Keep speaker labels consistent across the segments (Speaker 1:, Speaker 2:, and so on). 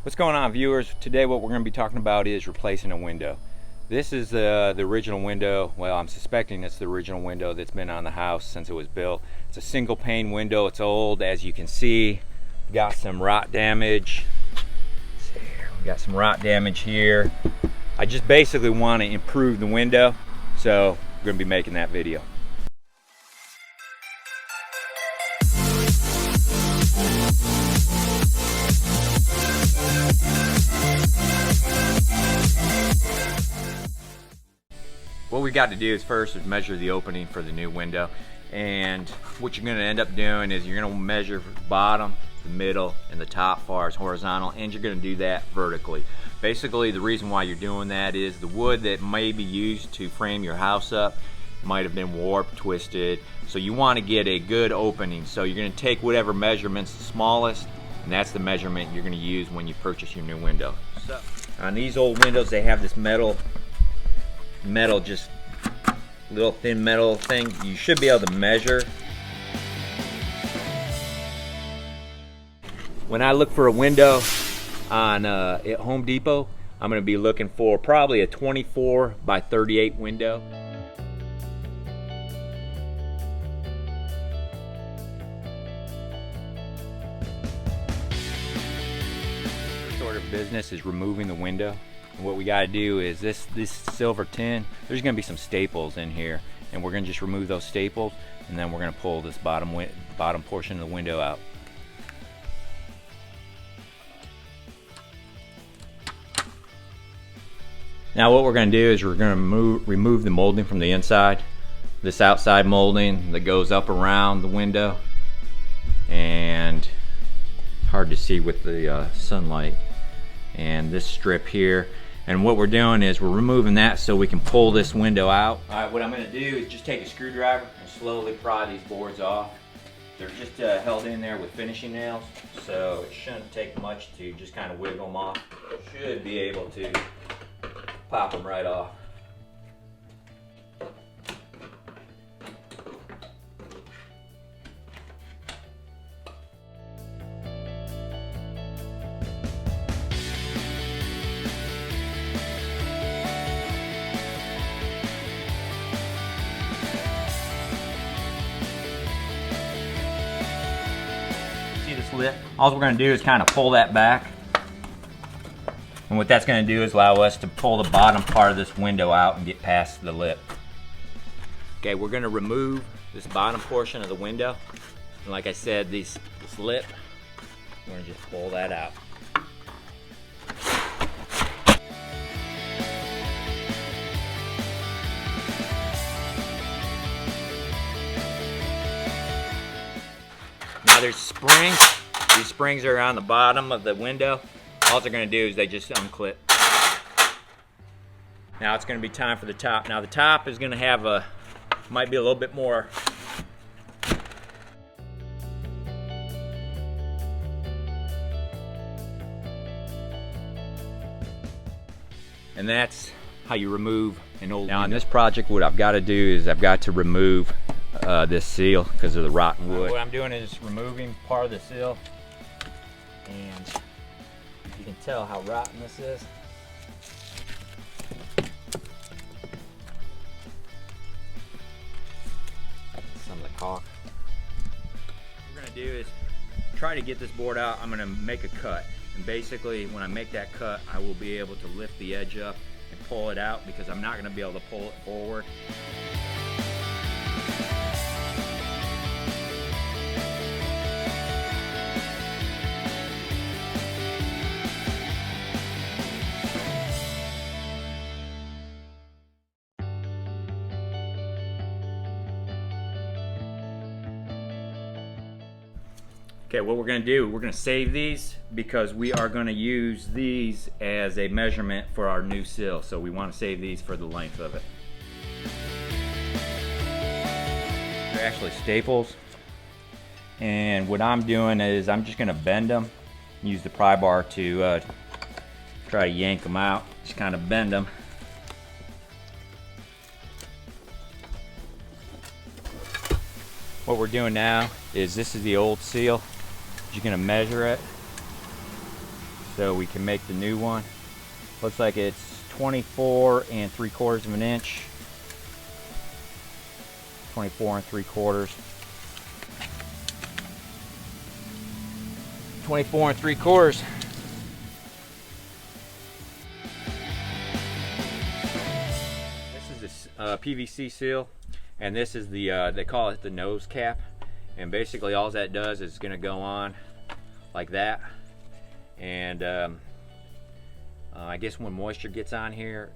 Speaker 1: What's going on, viewers? Today what we're going to be talking about is replacing a window. This is the original window. Well, I'm suspecting it's the original window that's been on the house since it was built. It's a single pane window. It's old, as you can see. Got some rot damage. Let's see here. We got some rot damage here. I just basically want to improve the window, so we're going to be making that video. What we got to do is first measure the opening for the new window, and what you're going to end up doing is you're going to measure the bottom, the middle, and the top far as horizontal, and you're going to do that vertically. Basically, the reason why you're doing that is the wood that may be used to frame your house up might have been warped, twisted, so you want to get a good opening. So you're going to take whatever measurement's the smallest, and that's the measurement you're going to use when you purchase your new window. So on these old windows, they have this metal, just little thin metal thing. You should be able to measure. When I look for a window on at Home Depot, I'm going to be looking for probably a 24 by 38 window. First order of business is removing the window. What we got to do is this silver tin, there's going to be some staples in here, and we're going to just remove those staples, and then we're going to pull this bottom portion of the window out. Now what we're going to do is we're going to remove the molding from the inside, this outside molding that goes up around the window, and it's hard to see with the sunlight, and this strip here. And what we're doing is we're removing that so we can pull this window out. All right, what I'm going to do is just take a screwdriver and slowly pry these boards off. They're just held in there with finishing nails, so it shouldn't take much to just kind of wiggle them off. Should be able to pop them right off. This lip, all we're going to do is kind of pull that back, and what that's going to do is allow us to pull the bottom part of this window out and get past the lip. Okay, we're going to remove this bottom portion of the window, and like I said, this lip, we're going to just pull that out. Now there's springs. These springs are on the bottom of the window. All they're going to do is they just unclip. Now it's going to be time for the top. Now the top is going to have might be a little bit more. And that's how you remove an old window. Now on this project, what I've got to do is I've got to remove this seal because of the rotten wood. What I'm doing is removing part of the seal, and you can tell how rotten this is. Some of the caulk. What we're going to do is try to get this board out. I'm going to make a cut, and basically when I make that cut, I will be able to lift the edge up and pull it out, because I'm not going to be able to pull it forward. Okay, what we're going to do, we're going to save these because we are going to use these as a measurement for our new sill. So we want to save these for the length of it. They're actually staples. And what I'm doing is I'm just going to bend them, use the pry bar to try to yank them out. Just kind of bend them. What we're doing now is this is the old seal. You're going to measure it. so we can make the new one. Looks like it's 24 3/4 of an inch. 24 3/4. 24 3/4. This is a PVC seal, and this is the they call it the nose cap, and basically all that does is going to go on like that, and I guess when moisture gets on here,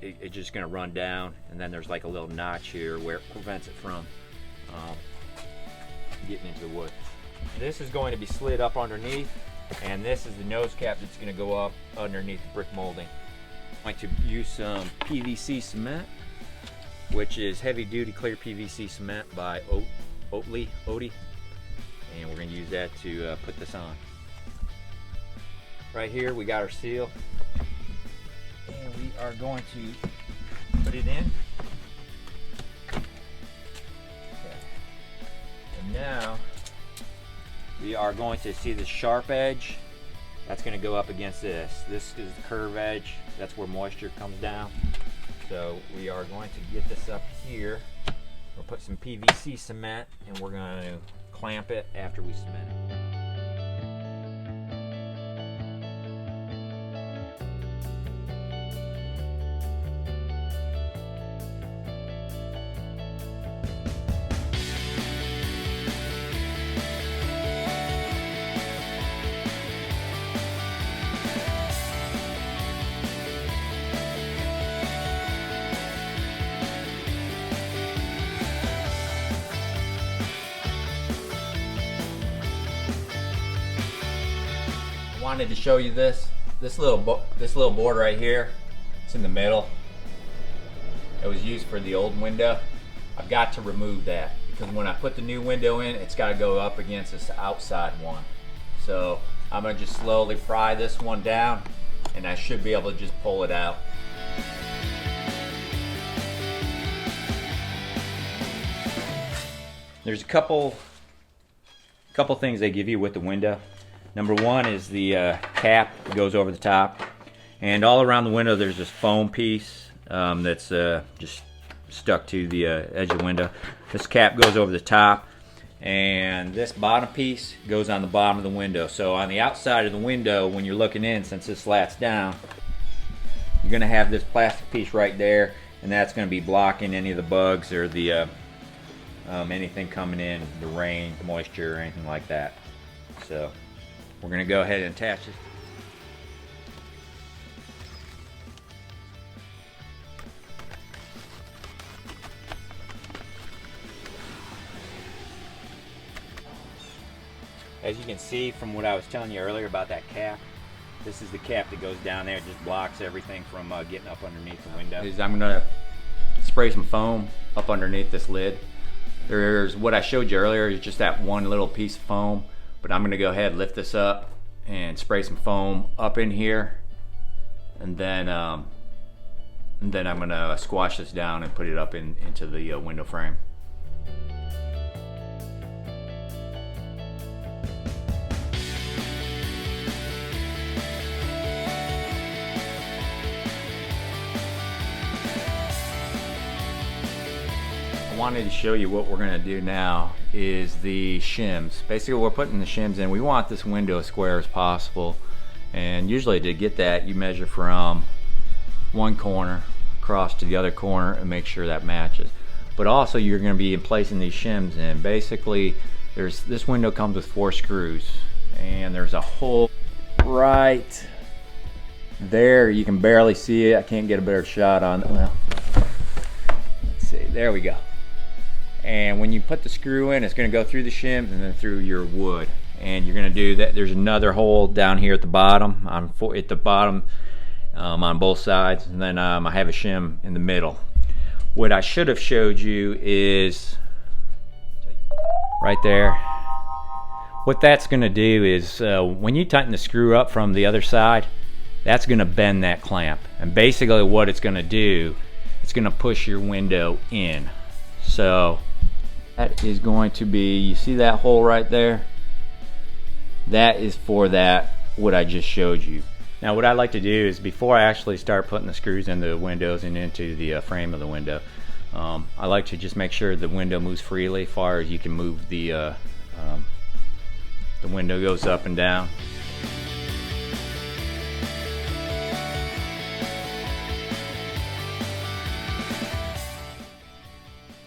Speaker 1: it's just going to run down, and then there's like a little notch here where it prevents it from getting into the wood. This is going to be slid up underneath, and this is the nose cap that's going to go up underneath the brick molding. I'm going to use some PVC cement, which is heavy duty clear PVC cement by Oatey, and we're going to use that to put this on. Right here we got our seal, and we are going to put it in. Okay. And now we are going to see the sharp edge. That's going to go up against this. This is the curve edge. That's where moisture comes down. So we are going to get this up here. We'll put some PVC cement, and we're going to clamp it after we cement it. Wanted to show you this little board right here. It's in the middle. It was used for the old window. I've got to remove that because when I put the new window in, it's got to go up against this outside one. So I'm going to just slowly pry this one down, and I should be able to just pull it out. There's a couple things they give you with the window. Number one is the cap that goes over the top, and all around the window there's this foam piece that's just stuck to the edge of the window. This cap goes over the top, and this bottom piece goes on the bottom of the window. So on the outside of the window, when you're looking in, since this slats down, you're going to have this plastic piece right there, and that's going to be blocking any of the bugs or the anything coming in, the rain, moisture, or anything like that. So we're going to go ahead and attach it. As you can see from what I was telling you earlier about that cap, this is the cap that goes down there. It just blocks everything from getting up underneath the window. I'm going to spray some foam up underneath this lid. There's what I showed you earlier is just that one little piece of foam. But I'm going to go ahead and lift this up and spray some foam up in here, and then I'm going to squash this down and put it up into the window frame. I wanted to show you what we're going to do now is the shims. Basically we're putting the shims in. We want this window as square as possible, and usually to get that you measure from one corner across to the other corner and make sure that matches. But also you're going to be placing these shims in. Basically this window comes with 4 screws, and there's a hole right there. You can barely see it. I can't get a better shot on it. Well, let's see, there we go. And when you put the screw in, it's going to go through the shims and then through your wood. And you're going to do that. There's another hole down here at the bottom. On both sides, and then I have a shim in the middle. What I should have showed you is right there. What that's going to do is when you tighten the screw up from the other side, that's going to bend that clamp. And basically what it's going to do, it's going to push your window in. So that is going to be, you see that hole right there? That is for that what I just showed you. Now what I like to do is, before I actually start putting the screws in the windows and into the frame of the window, I like to just make sure the window moves freely, as far as you can move the window goes up and down.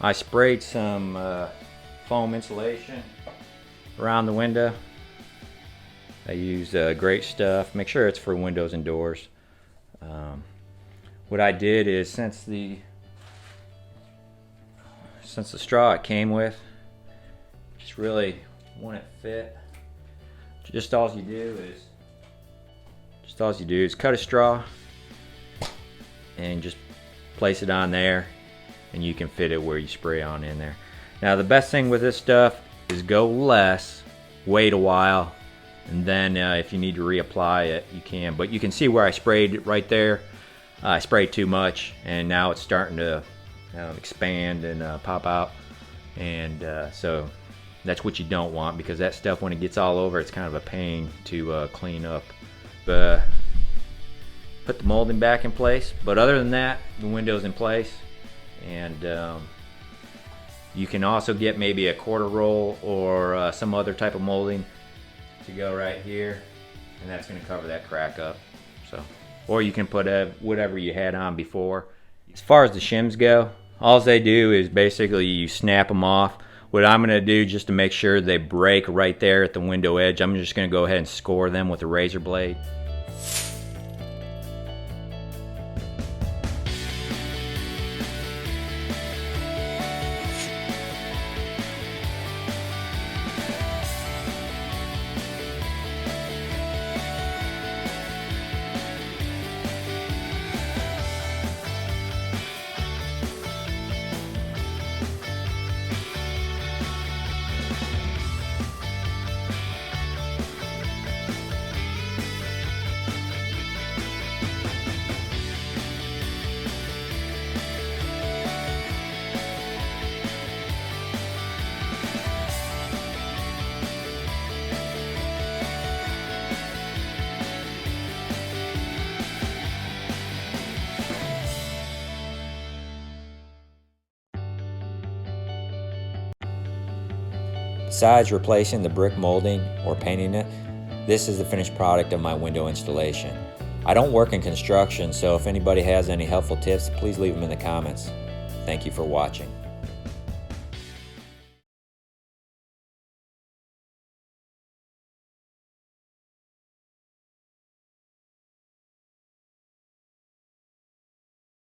Speaker 1: I sprayed some foam insulation around the window. I use great stuff. Make sure it's for windows and doors. What I did is, since the straw it came with, just really want it fit. Just all you do is cut a straw and just place it on there, and you can fit it where you spray on in there. Now the best thing with this stuff is go less, wait a while, and then if you need to reapply it, you can. But you can see where I sprayed right there. I sprayed too much, and now it's starting to expand and pop out. And so that's what you don't want, because that stuff, when it gets all over, it's kind of a pain to clean up. But put the molding back in place. But other than that, the window's in place. And you can also get maybe a quarter roll or some other type of molding to go right here, and that's going to cover that crack up. So, or you can put whatever you had on before. As far as the shims go, all they do is basically you snap them off. What I'm going to do, just to make sure they break right there at the window edge, I'm just going to go ahead and score them with a razor blade. Besides replacing the brick molding or painting it, this is the finished product of my window installation. I don't work in construction, so if anybody has any helpful tips, please leave them in the comments. Thank you for watching.